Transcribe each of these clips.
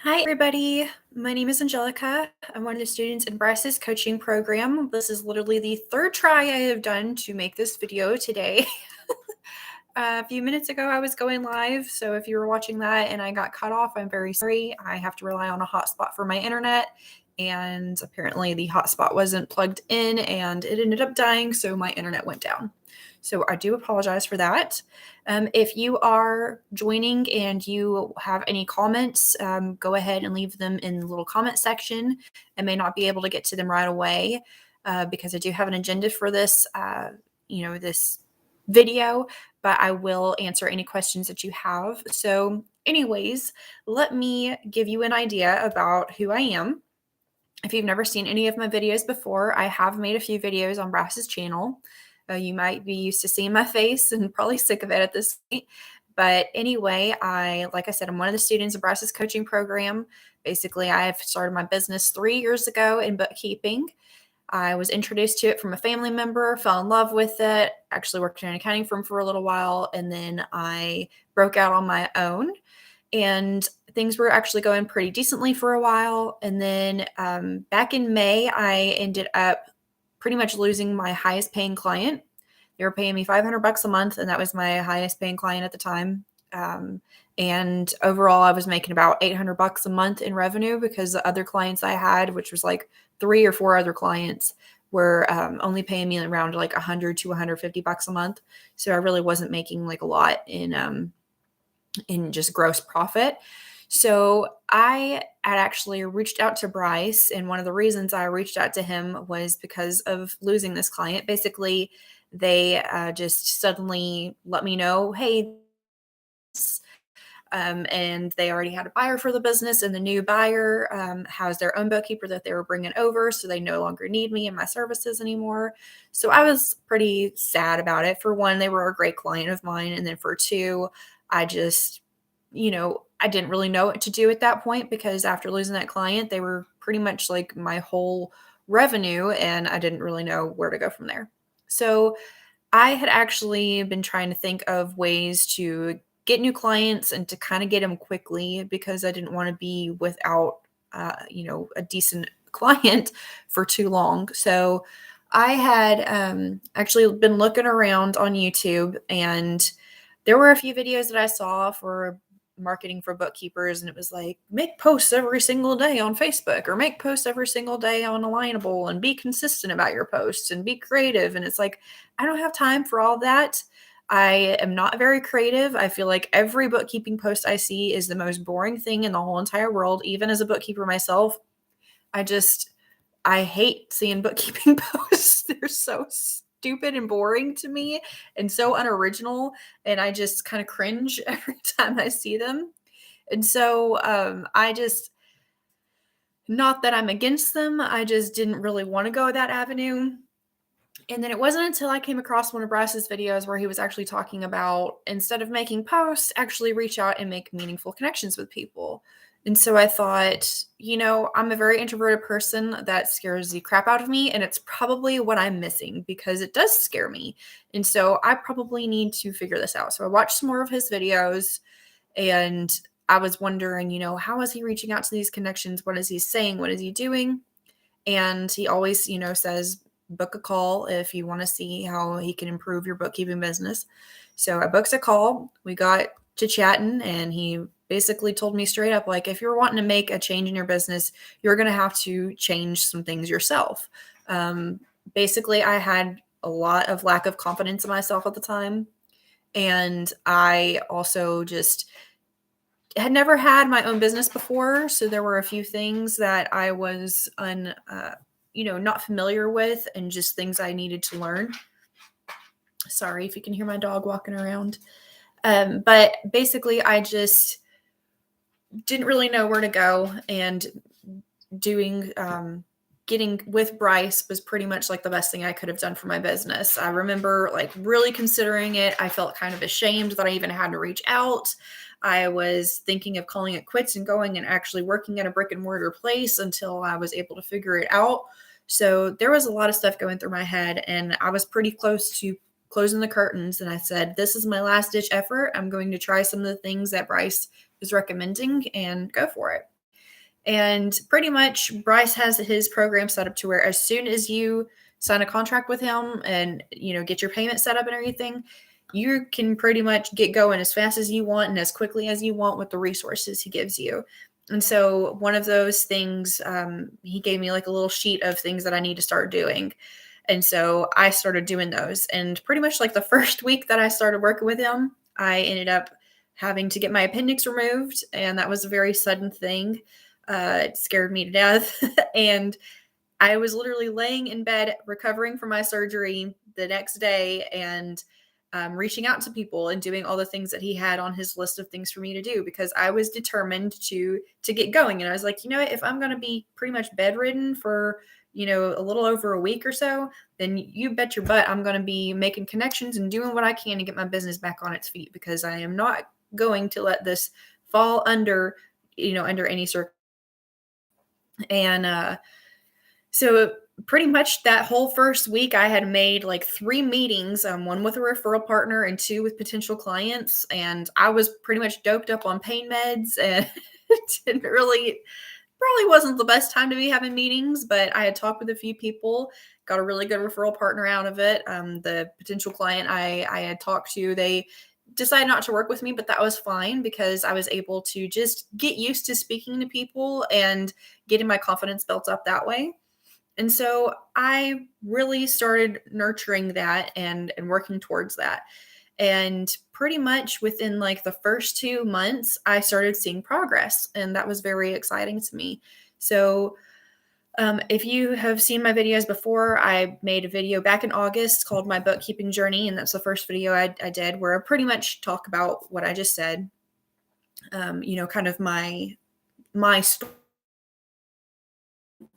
Hi, everybody. My name is Angelica. I'm one of the students in Bryce's coaching program. This is literally the third try I have done to make this video today. A few minutes ago, I was going live, so if you were watching that and I got cut off, I'm very sorry. I have to rely on a hotspot for my internet, and apparently the hotspot wasn't plugged in and it ended up dying, so my internet went down. So I do apologize for that. If you are joining and you have any comments, go ahead and leave them in the little comment section. I may not be able to get to them right away because I do have an agenda for this, this video, but I will answer any questions that you have. So anyways, let me give you an idea about who I am. If you've never seen any of my videos before, I have made a few videos on Bryce's channel. You might be used to seeing my face and probably sick of it at this point. But anyway, like I said, I'm one of the students of Bryce's coaching program. Basically, I have started my business 3 years ago in bookkeeping. I was introduced to it from a family member, fell in love with it, actually worked in an accounting firm for a little while, and then I broke out on my own. And things were actually going pretty decently for a while. And then back in May, I ended up pretty much losing my highest paying client. They were paying me $500 a month, and that was my highest paying client at the time. And overall, I was making about $800 a month in revenue because the other clients I had, which was like 3 or 4 other clients, were only paying me around like $100 to $150 a month. So I really wasn't making like a lot in just gross profit. So I had actually reached out to Bryce, and one of the reasons I reached out to him was because of losing this client. Basically, they just suddenly let me know, hey, and they already had a buyer for the business, and the new buyer has their own bookkeeper that they were bringing over, so they no longer need me and my services anymore. So I was pretty sad about it. For one, they were a great client of mine, and then for two, I just, I didn't really know what to do at that point because after losing that client, they were pretty much like my whole revenue, and I didn't really know where to go from there. So I had actually been trying to think of ways to get new clients and to kind of get them quickly because I didn't want to be without, a decent client for too long. So I had actually been looking around on YouTube, and there were a few videos that I saw for marketing for bookkeepers, and it was like, make posts every single day on Facebook or make posts every single day on Alignable and be consistent about your posts and be creative. And it's like, I don't have time for all that. I am not very creative. I feel like every bookkeeping post I see is the most boring thing in the whole entire world. Even as a bookkeeper myself, I hate seeing bookkeeping posts. They're so stupid and boring to me and so unoriginal. And I just kind of cringe every time I see them. And so not that I'm against them, I just didn't really want to go that avenue. And then it wasn't until I came across one of Bryce's videos where he was actually talking about, instead of making posts, actually reach out and make meaningful connections with people. And so I thought, I'm a very introverted person. That scares the crap out of me. And it's probably what I'm missing because it does scare me. And so I probably need to figure this out. So I watched some more of his videos, and I was wondering, how is he reaching out to these connections? What is he saying? What is he doing? And he always, says, book a call if you want to see how he can improve your bookkeeping business. So I booked a call. We got to chatting, and he basically told me straight up, like, if you're wanting to make a change in your business, you're going to have to change some things yourself. Basically, I had a lot of lack of confidence in myself at the time. And I also just had never had my own business before. So there were a few things that I was not familiar with, and just things I needed to learn. Sorry if you can hear my dog walking around. But basically, I just didn't really know where to go, and getting with Bryce was pretty much like the best thing I could have done for my business. I remember like really considering it. I felt kind of ashamed that I even had to reach out. I was thinking of calling it quits and going and actually working at a brick and mortar place until I was able to figure it out. So there was a lot of stuff going through my head, and I was pretty close to closing the curtains. And I said, this is my last ditch effort. I'm going to try some of the things that Bryce is recommending and go for it. And pretty much Bryce has his program set up to where as soon as you sign a contract with him and, get your payment set up and everything, you can pretty much get going as fast as you want and as quickly as you want with the resources he gives you. And so one of those things, he gave me like a little sheet of things that I need to start doing. And so I started doing those. And pretty much like the first week that I started working with him, I ended up having to get my appendix removed. And that was a very sudden thing. It scared me to death. And I was literally laying in bed recovering from my surgery the next day and reaching out to people and doing all the things that he had on his list of things for me to do because I was determined to get going. And I was like, if I'm going to be pretty much bedridden for, a little over a week or so, then you bet your butt I'm going to be making connections and doing what I can to get my business back on its feet because I am not going to let this fall under, under any circumstance. And so pretty much that whole first week, I had made like 3 meetings, one with a referral partner and 2 with potential clients. And I was pretty much doped up on pain meds and didn't really, probably wasn't the best time to be having meetings, but I had talked with a few people, got a really good referral partner out of it. The potential client I had talked to, they decided not to work with me, but that was fine because I was able to just get used to speaking to people and getting my confidence built up that way. And so I really started nurturing that and working towards that. And pretty much within like the first 2 months, I started seeing progress, and that was very exciting to me. So if you have seen my videos before, I made a video back in August called My Bookkeeping Journey, and that's the first video I did where I pretty much talk about what I just said, kind of my story,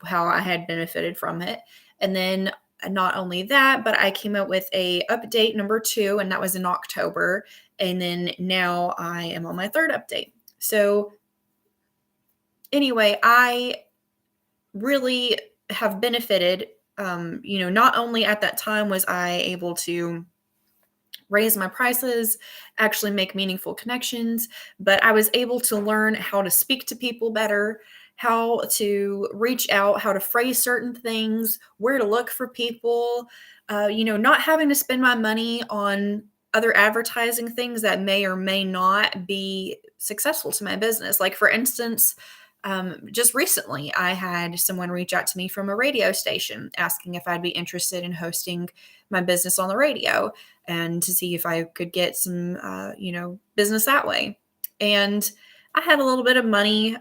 how I had benefited from it. And then not only that, but I came out with a update number 2, and that was in October. And then now I am on my 3rd update. So anyway, I really have benefited. Not only at that time was I able to raise my prices, actually make meaningful connections, but I was able to learn how to speak to people better, how to reach out, how to phrase certain things, where to look for people, not having to spend my money on other advertising things that may or may not be successful to my business. Like, for instance, just recently, I had someone reach out to me from a radio station asking if I'd be interested in hosting my business on the radio and to see if I could get some, business that way. And I had a little bit of money,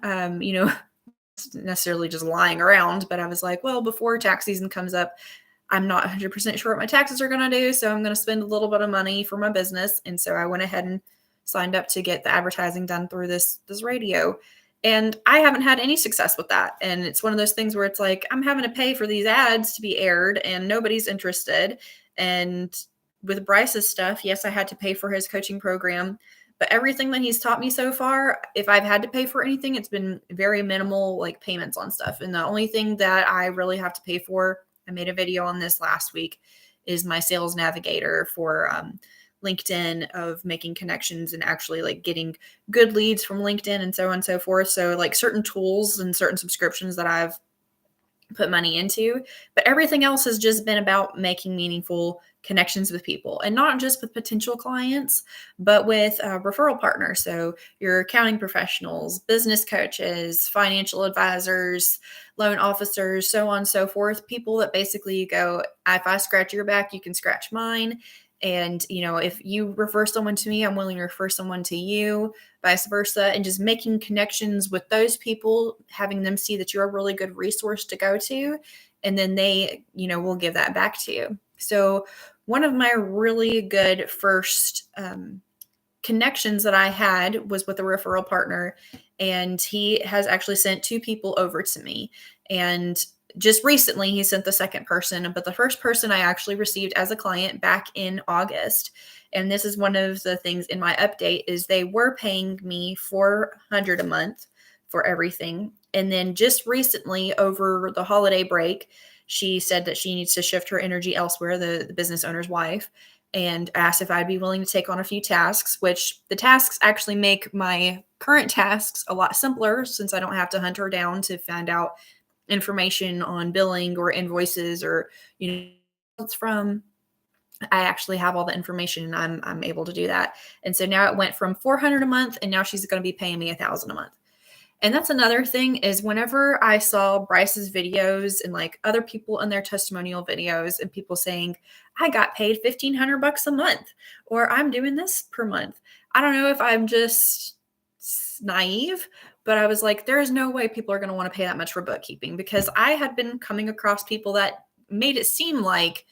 necessarily just lying around, but I was like, well, before tax season comes up, I'm not 100% sure what my taxes are going to do. So I'm going to spend a little bit of money for my business. And so I went ahead and signed up to get the advertising done through this radio. And I haven't had any success with that. And it's one of those things where it's like, I'm having to pay for these ads to be aired and nobody's interested. And with Bryce's stuff, yes, I had to pay for his coaching program, but everything that he's taught me so far, if I've had to pay for anything, it's been very minimal, like payments on stuff. And the only thing that I really have to pay for, I made a video on this last week, is my sales navigator for LinkedIn, of making connections and actually like getting good leads from LinkedIn and so on and so forth. So like certain tools and certain subscriptions that I've put money into, but everything else has just been about making meaningful connections with people, and not just with potential clients, but with referral partners. So your accounting professionals, business coaches, financial advisors, loan officers, so on and so forth. People that basically you go, if I scratch your back, you can scratch mine. And, if you refer someone to me, I'm willing to refer someone to you, vice versa. And just making connections with those people, having them see that you're a really good resource to go to. And then they, will give that back to you. So one of my really good first connections that I had was with a referral partner. And he has actually sent 2 people over to me. And just recently, he sent the second person, but the first person I actually received as a client back in August. And this is one of the things in my update is they were paying me $400 a month for everything. And then just recently, over the holiday break, she said that she needs to shift her energy elsewhere, the business owner's wife, and asked if I'd be willing to take on a few tasks, which the tasks actually make my current tasks a lot simpler since I don't have to hunt her down to find out information on billing or invoices or, you know, it's from. I actually have all the information and I'm able to do that. And so now it went from 400 a month and now she's going to be paying me 1,000 a month. And that's another thing is whenever I saw Bryce's videos and like other people in their testimonial videos and people saying, I got paid $1,500 a month, or I'm doing this per month. I don't know if I'm just naive, but I was like, there is no way people are going to want to pay that much for bookkeeping, because I had been coming across people that made it seem like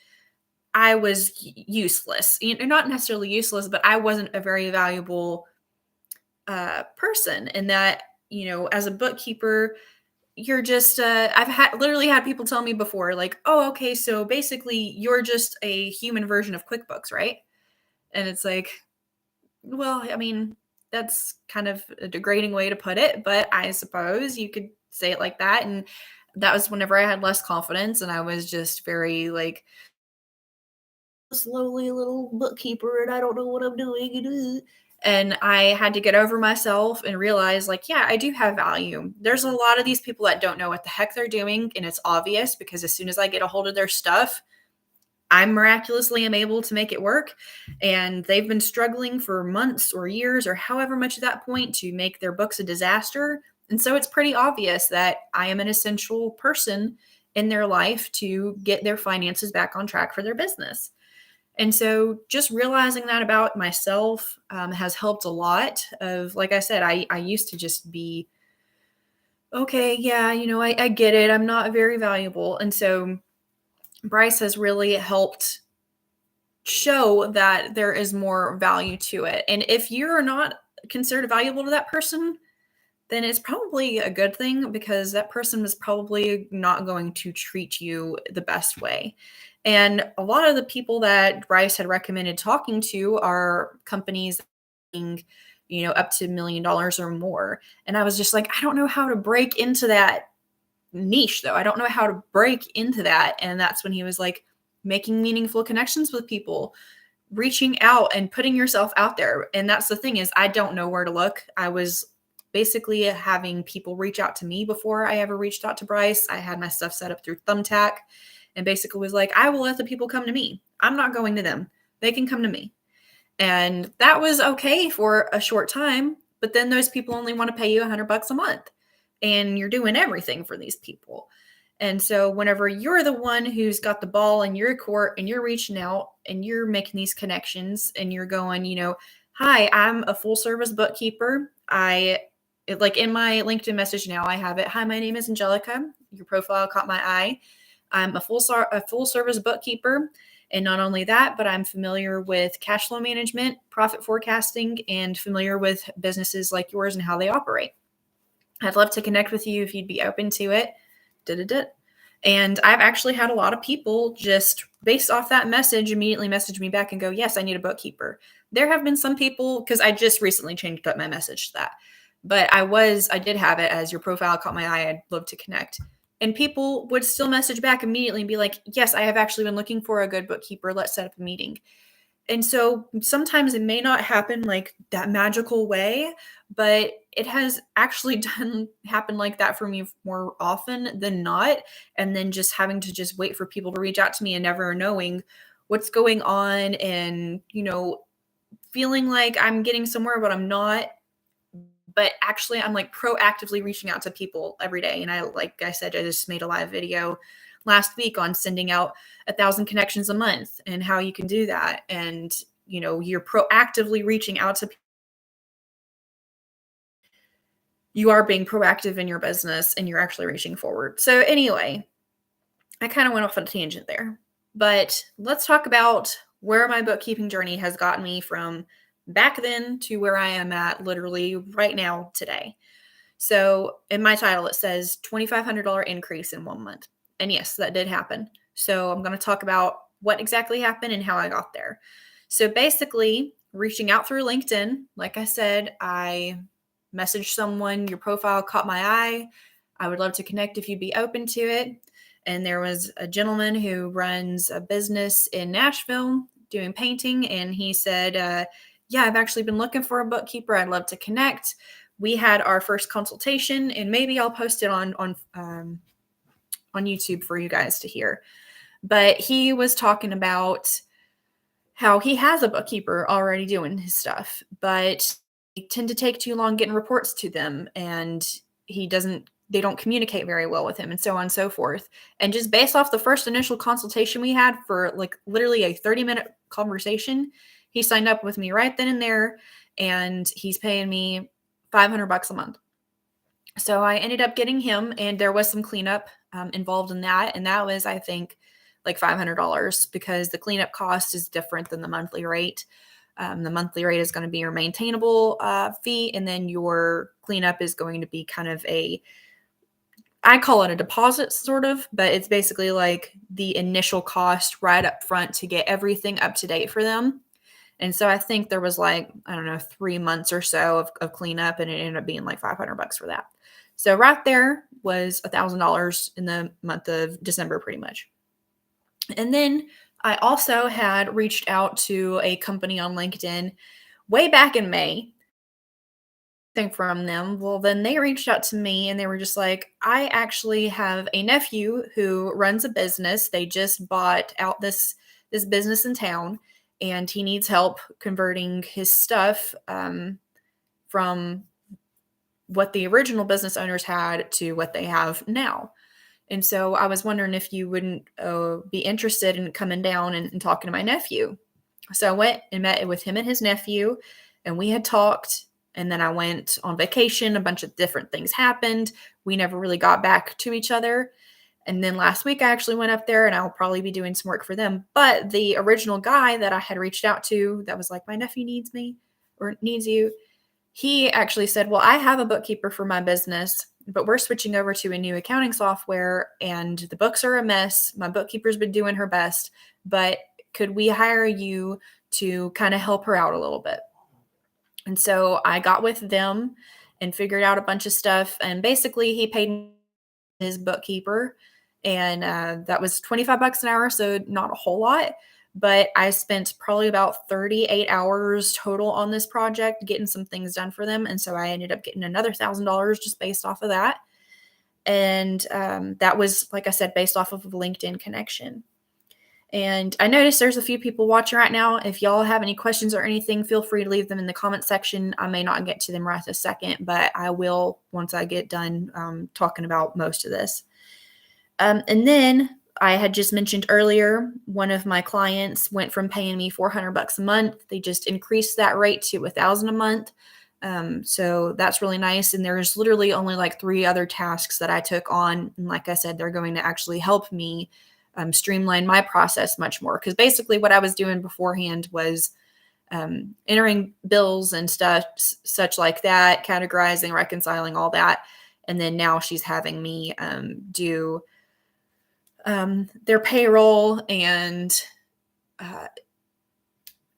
I was useless. You know, not necessarily useless, but I wasn't a very valuable person. And that, you know, as a bookkeeper, you're just, literally had people tell me before, like, oh, okay, so basically you're just a human version of QuickBooks, right? And it's like, well, I mean, that's kind of a degrading way to put it, but I suppose you could say it like that. And that was whenever I had less confidence and I was just very like, slowly little bookkeeper and I don't know what I'm doing. And I had to get over myself and realize, like, yeah, I do have value. There's a lot of these people that don't know what the heck they're doing. And it's obvious because as soon as I get a hold of their stuff, I miraculously am able to make it work. And they've been struggling for months or years or however much at that point to make their books a disaster. And so it's pretty obvious that I am an essential person in their life to get their finances back on track for their business. And so just realizing that about myself has helped a lot of, like I said, I used to just be, okay, yeah, you know, I get it. I'm not very valuable. And so Bryce has really helped show that there is more value to it. And if you're not considered valuable to that person, then it's probably a good thing, because that person is probably not going to treat you the best way. And a lot of the people that Bryce had recommended talking to are companies being, you know, up to $1 million or more. And I was just like, I don't know how to break into that niche though. I don't know how to break into that. And that's when he was like, making meaningful connections with people, reaching out and putting yourself out there. And that's the thing is, I don't know where to look. I was basically having people reach out to me before I ever reached out to Bryce. I had my stuff set up through Thumbtack and basically was like, I will let the people come to me. I'm not going to them. They can come to me. And that was okay for a short time. But then those people only want to pay you $100 a month and you're doing everything for these people. And so whenever you're the one who's got the ball in your court and you're reaching out and you're making these connections and you're going, you know, hi, I'm a full service bookkeeper. Like in my LinkedIn message now, I have it. Hi, my name is Angelica. Your profile caught my eye. I'm a full service bookkeeper. And not only that, but I'm familiar with cash flow management, profit forecasting, and familiar with businesses like yours and how they operate. I'd love to connect with you if you'd be open to it. And I've actually had a lot of people just based off that message immediately message me back and go, yes, I need a bookkeeper. There have been some people, because I just recently changed up my message to that, but I did have it as your profile caught my eye. I'd love to connect. And people would still message back immediately and be like, yes, I have actually been looking for a good bookkeeper. Let's set up a meeting. And so sometimes it may not happen like that magical way, but it has actually happen like that for me more often than not. And then just having to just wait for people to reach out to me and never knowing what's going on and, you know, feeling like I'm getting somewhere, but I'm not. But actually, I'm like proactively reaching out to people every day. And like I said, I just made a live video last week on sending out 1,000 connections a month and how you can do that. And, you know, you're proactively reaching out to people. You are being proactive in your business and you're actually reaching forward. So anyway, I kind of went off on a tangent there, but let's talk about where my bookkeeping journey has gotten me from back then to where I am at literally right now today. So in my title, it says $2,500 increase in 1 month. And yes, that did happen. So I'm going to talk about what exactly happened and how I got there. So basically, reaching out through LinkedIn, like I said, I messaged someone, your profile caught my eye. I would love to connect if you'd be open to it. And there was a gentleman who runs a business in Nashville doing painting. And he said, yeah, I've actually been looking for a bookkeeper. I'd love to connect. we had our first consultation, and maybe I'll post it on YouTube for you guys to hear. But he was talking about how he has a bookkeeper already doing his stuff, but they tend to take too long getting reports to them, and they don't communicate very well with him, and so on and so forth. And just based off the first initial consultation we had for like literally a 30-minute conversation, he signed up with me right then and there, and he's paying me $500 a month. So I ended up getting him, and there was some cleanup involved in that. And that was, I think, like $500, because the cleanup cost is different than the monthly rate. The monthly rate is going to be your maintainable fee, and then your cleanup is going to be kind of I call it a deposit sort of, but it's basically like the initial cost right up front to get everything up to date for them. And so I think there was like, I don't know, 3 months or so of cleanup, and it ended up being like $500 for that. So right there was $1,000 in the month of December, pretty much. And then I also had reached out to a company on LinkedIn way back in May. From them. Well, then they reached out to me, and they were just like, I actually have a nephew who runs a business. They just bought out this business in town, and he needs help converting his stuff from what the original business owners had to what they have now. And so I was wondering if you wouldn't be interested in coming down and talking to my nephew. So I went and met with him and his nephew, and we had talked. And then I went on vacation. A bunch of different things happened. We never really got back to each other. And then last week I actually went up there, and I'll probably be doing some work for them. But the original guy that I had reached out to that was like, my nephew needs me or needs you, he actually said, well, I have a bookkeeper for my business, but we're switching over to a new accounting software, and the books are a mess. My bookkeeper's been doing her best, but could we hire you to kind of help her out a little bit? And so I got with them and figured out a bunch of stuff. And basically, he paid his bookkeeper, and that was $25 an hour, so not a whole lot. But I spent probably about 38 hours total on this project getting some things done for them. And so I ended up getting another $1,000 just based off of that. And that was, like I said, based off of a LinkedIn connection. And I noticed there's a few people watching right now. If y'all have any questions or anything, feel free to leave them in the comment section. I may not get to them right this second, but I will once I get done talking about most of this. And then I had just mentioned earlier, one of my clients went from paying me $400 a month. They just increased that rate to $1,000 a month. So that's really nice. And there's literally only like 3 other tasks that I took on. And like I said, they're going to actually help me streamline my process much more. Because basically what I was doing beforehand was entering bills and stuff, such like that, categorizing, reconciling, all that. And then now she's having me do their payroll and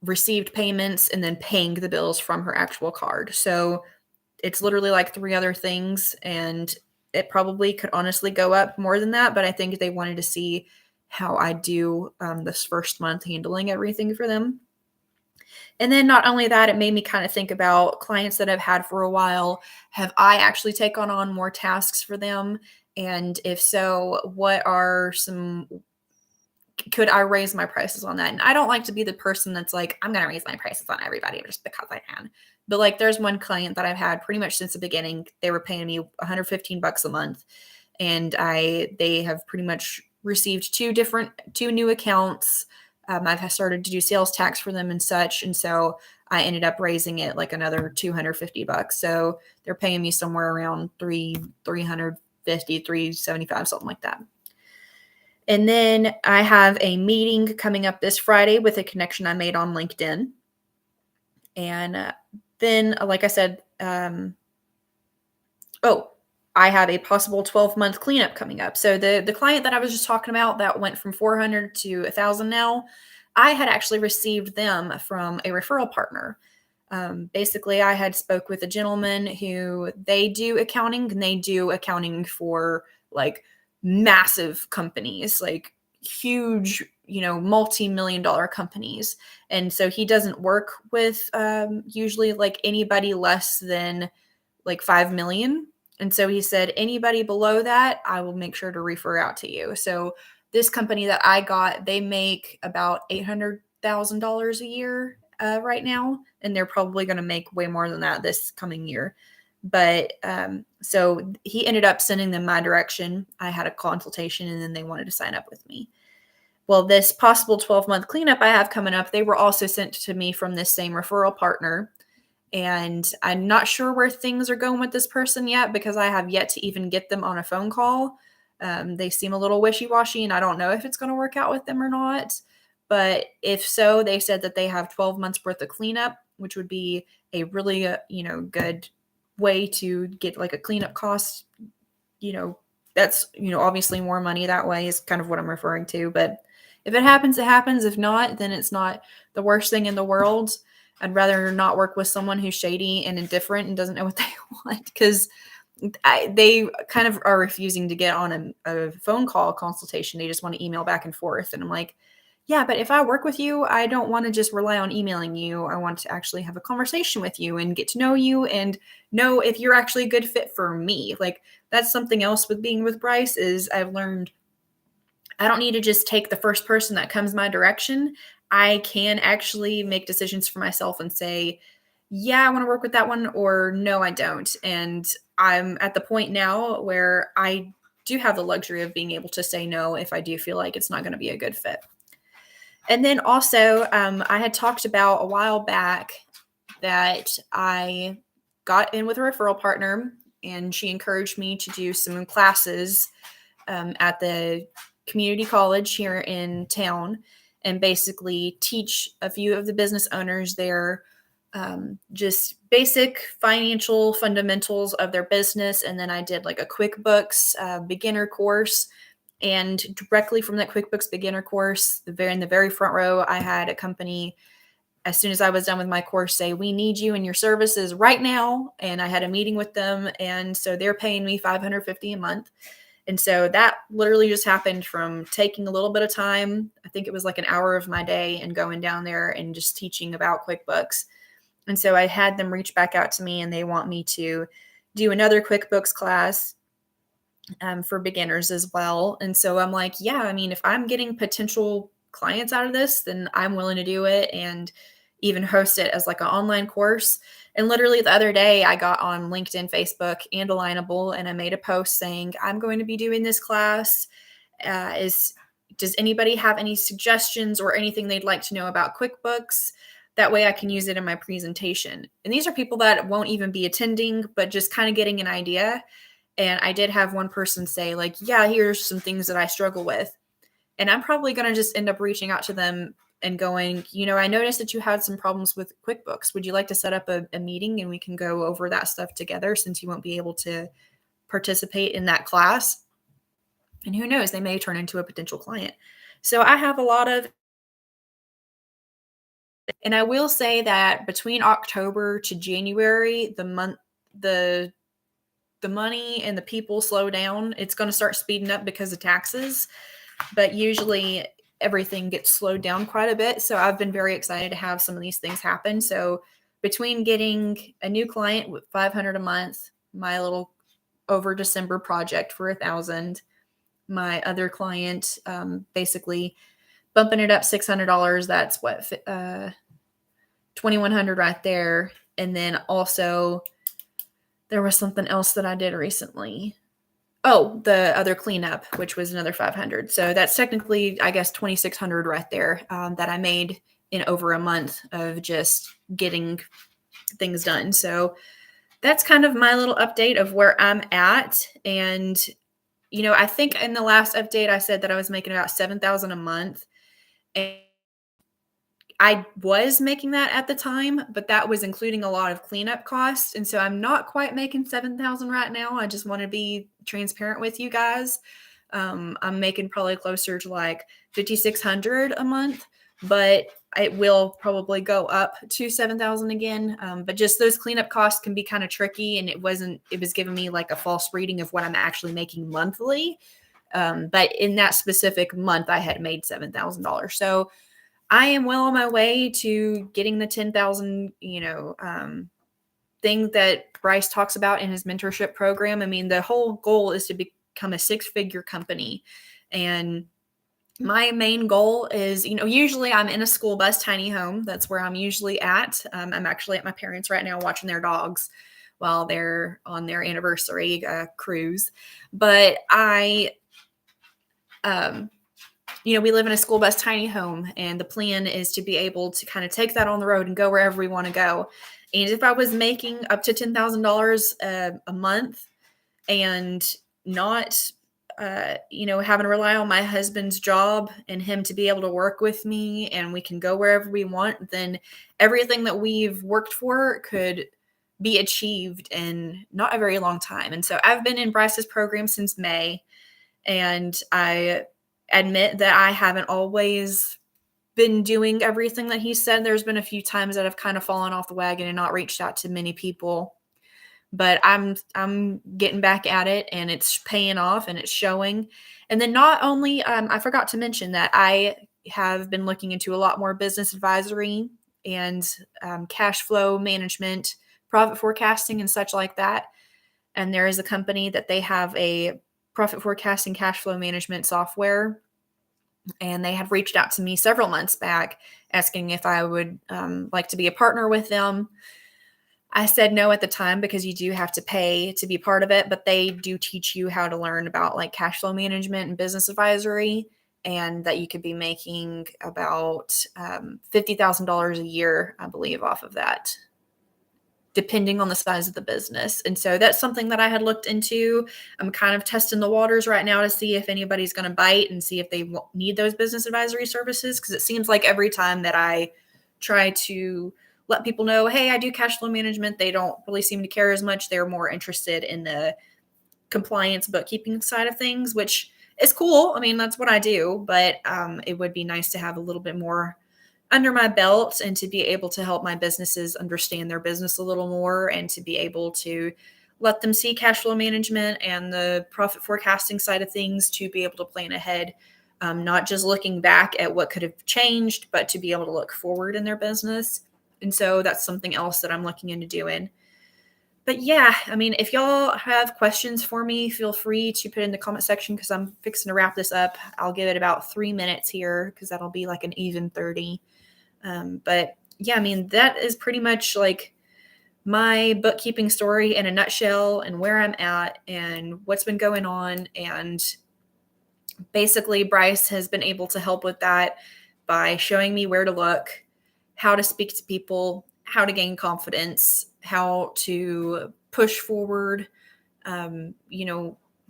received payments, and then paying the bills from her actual card. So it's literally like 3 other things, and it probably could honestly go up more than that. But I think they wanted to see how I do this first month handling everything for them. And then not only that, it made me kind of think about clients that I've had for a while. Have I actually taken on more tasks for them? And if so, could I raise my prices on that? And I don't like to be the person that's like, I'm going to raise my prices on everybody just because I can. But like, there's one client that I've had pretty much since the beginning. They were paying me $115 a month, and they have pretty much received 2 new accounts. I've started to do sales tax for them and such. And so I ended up raising it like another $250. So they're paying me somewhere around $350, $375, something like that. And then I have a meeting coming up this Friday with a connection I made on LinkedIn. And then, like I said, I have a possible 12-month cleanup coming up. So the client that I was just talking about that went from 400 to 1,000 now, I had actually received them from a referral partner. Basically, I had spoke with a gentleman who they do accounting, and they do accounting for like massive companies, like huge, multi-million-dollar companies. And so he doesn't work with usually like anybody less than like 5 million. And so he said, anybody below that, I will make sure to refer out to you. So this company that I got, they make about $800,000 a year right now. And they're probably going to make way more than that this coming year. But so he ended up sending them my direction. I had a consultation and then they wanted to sign up with me. Well, this possible 12-month cleanup I have coming up, they were also sent to me from this same referral partner. And I'm not sure where things are going with this person yet because I have yet to even get them on a phone call. They seem a little wishy-washy, and I don't know if it's going to work out with them or not. But if so, they said that they have 12 months worth of cleanup, which would be a really, good way to get like a cleanup cost. That's, obviously more money that way is kind of what I'm referring to. But if it happens, it happens. If not, then it's not the worst thing in the world. I'd rather not work with someone who's shady and indifferent and doesn't know what they want, because they kind of are refusing to get on a phone call consultation. They just want to email back and forth. And I'm like, yeah, but if I work with you, I don't want to just rely on emailing you. I want to actually have a conversation with you and get to know you and know if you're actually a good fit for me. Like, that's something else with being with Bryce is I've learned I don't need to just take the first person that comes my direction. I can actually make decisions for myself and say, yeah, I want to work with that one, or no, I don't. And I'm at the point now where I do have the luxury of being able to say no if I do feel like it's not going to be a good fit. And then also, I had talked about a while back that I got in with a referral partner, and she encouraged me to do some classes at the community college here in town and basically teach a few of the business owners their just basic financial fundamentals of their business. And then I did like a QuickBooks beginner course. And directly from that QuickBooks beginner course, in the very front row, I had a company, as soon as I was done with my course, say, we need you and your services right now. And I had a meeting with them. And so they're paying me $550 a month. And so that literally just happened from taking a little bit of time. I think it was like an hour of my day and going down there and just teaching about QuickBooks. And so I had them reach back out to me and they want me to do another QuickBooks class for beginners as well. And so I'm like, yeah, I mean, if I'm getting potential clients out of this, then I'm willing to do it and even host it as like an online course. And literally the other day I got on LinkedIn, Facebook, and Alignable, and I made a post saying, I'm going to be doing this class. Does anybody have any suggestions or anything they'd like to know about QuickBooks? That way I can use it in my presentation. And these are people that won't even be attending, but just kind of getting an idea. And I did have one person say, like, yeah, here's some things that I struggle with. And I'm probably going to just end up reaching out to them and going, I noticed that you had some problems with QuickBooks. Would you like to set up a meeting and we can go over that stuff together, since you won't be able to participate in that class? And who knows, they may turn into a potential client. So I have a lot of, and I will say that between October to January, the money and the people slow down. It's going to start speeding up because of taxes, but usually everything gets slowed down quite a bit. So I've been very excited to have some of these things happen. So between getting a new client with $500 a month, my little over December project for $1,000, my other client basically bumping it up $600, that's what, $2,100 right there. And then also there was something else that I did recently. Oh, the other cleanup, which was another $500. So that's technically, I guess, $2,600 right there that I made in over a month of just getting things done. So that's kind of my little update of where I'm at. And, I think in the last update, I said that I was making about $7,000 a month. And I was making that at the time, but that was including a lot of cleanup costs. And so I'm not quite making $7,000 right now. I just want to be transparent with you guys. I'm making probably closer to like $5,600 a month, but it will probably go up to $7,000 again. But just those cleanup costs can be kind of tricky. And it was giving me like a false reading of what I'm actually making monthly. But in that specific month, I had made $7,000. So I am well on my way to getting the 10,000, thing that Bryce talks about in his mentorship program. I mean, the whole goal is to become a 6-figure company. And my main goal is, usually I'm in a school bus tiny home. That's where I'm usually at. I'm actually at my parents' right now watching their dogs while they're on their anniversary cruise. But we live in a school bus tiny home, and the plan is to be able to kind of take that on the road and go wherever we want to go. And if I was making up to $10,000 a month and not, having to rely on my husband's job and him to be able to work with me and we can go wherever we want, then everything that we've worked for could be achieved in not a very long time. And so I've been in Bryce's program since May, and I admit that I haven't always been doing everything that he said. There's been a few times that I've kind of fallen off the wagon and not reached out to many people, but I'm getting back at it, and it's paying off and it's showing. And then not only, I forgot to mention that I have been looking into a lot more business advisory and cash flow management, profit forecasting, and such like that. And there is a company that they have a profit forecasting cash flow management software, and they had reached out to me several months back asking if I would like to be a partner with them. I said no at the time because you do have to pay to be part of it, but they do teach you how to learn about like cash flow management and business advisory, and that you could be making about $50,000 a year, I believe, off of that, depending on the size of the business. And so that's something that I had looked into. I'm kind of testing the waters right now to see if anybody's going to bite and see if they need those business advisory services, because it seems like every time that I try to let people know, hey, I do cash flow management, they don't really seem to care as much. They're more interested in the compliance bookkeeping side of things, which is cool. I mean, that's what I do, but it would be nice to have a little bit more under my belt and to be able to help my businesses understand their business a little more, and to be able to let them see cash flow management and the profit forecasting side of things, to be able to plan ahead, not just looking back at what could have changed, but to be able to look forward in their business. And so that's something else that I'm looking into doing. But yeah, I mean, if y'all have questions for me, feel free to put in the comment section, because I'm fixing to wrap this up. I'll give it about 3 minutes here, because that'll be like an even 30. But yeah, I mean, that is pretty much like my bookkeeping story in a nutshell, and where I'm at and what's been going on. And basically, Bryce has been able to help with that by showing me where to look, how to speak to people, how to gain confidence, how to push forward,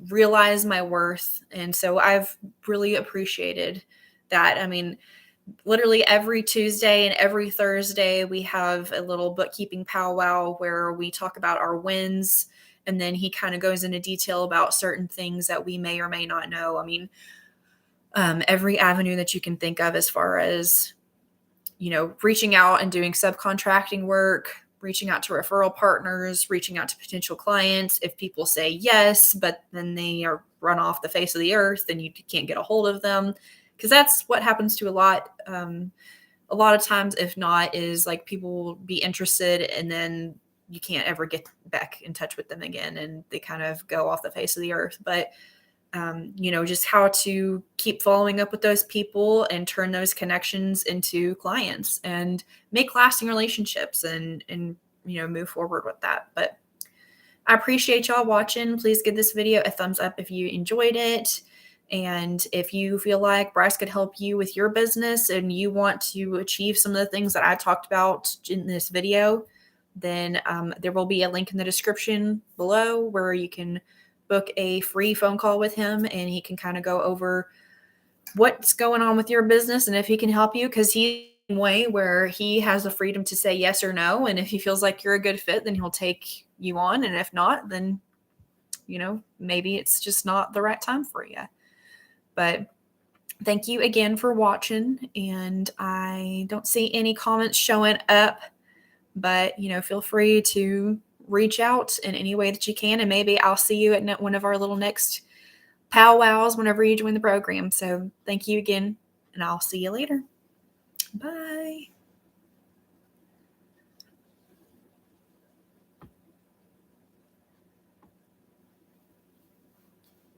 realize my worth. And so I've really appreciated that. I mean, literally every Tuesday and every Thursday, we have a little bookkeeping powwow where we talk about our wins. And then he kind of goes into detail about certain things that we may or may not know. I mean, every avenue that you can think of, as far as, reaching out and doing subcontracting work, reaching out to referral partners, reaching out to potential clients. If people say yes, but then they are run off the face of the earth, then you can't get a hold of them, because that's what happens to a lot of times. If not, is like people will be interested and then you can't ever get back in touch with them again, and they kind of go off the face of the earth. But just how to keep following up with those people and turn those connections into clients and make lasting relationships and move forward with that. But I appreciate y'all watching. Please give this video a thumbs up if you enjoyed it. And if you feel like Bryce could help you with your business and you want to achieve some of the things that I talked about in this video, then there will be a link in the description below where you can book a free phone call with him, and he can kind of go over what's going on with your business and if he can help you, because he's the way where he has the freedom to say yes or no. And if he feels like you're a good fit, then he'll take you on. And if not, then, maybe it's just not the right time for you. But thank you again for watching. And I don't see any comments showing up, but, feel free to reach out in any way that you can. And maybe I'll see you at one of our little next powwows whenever you join the program. So thank you again, and I'll see you later. Bye.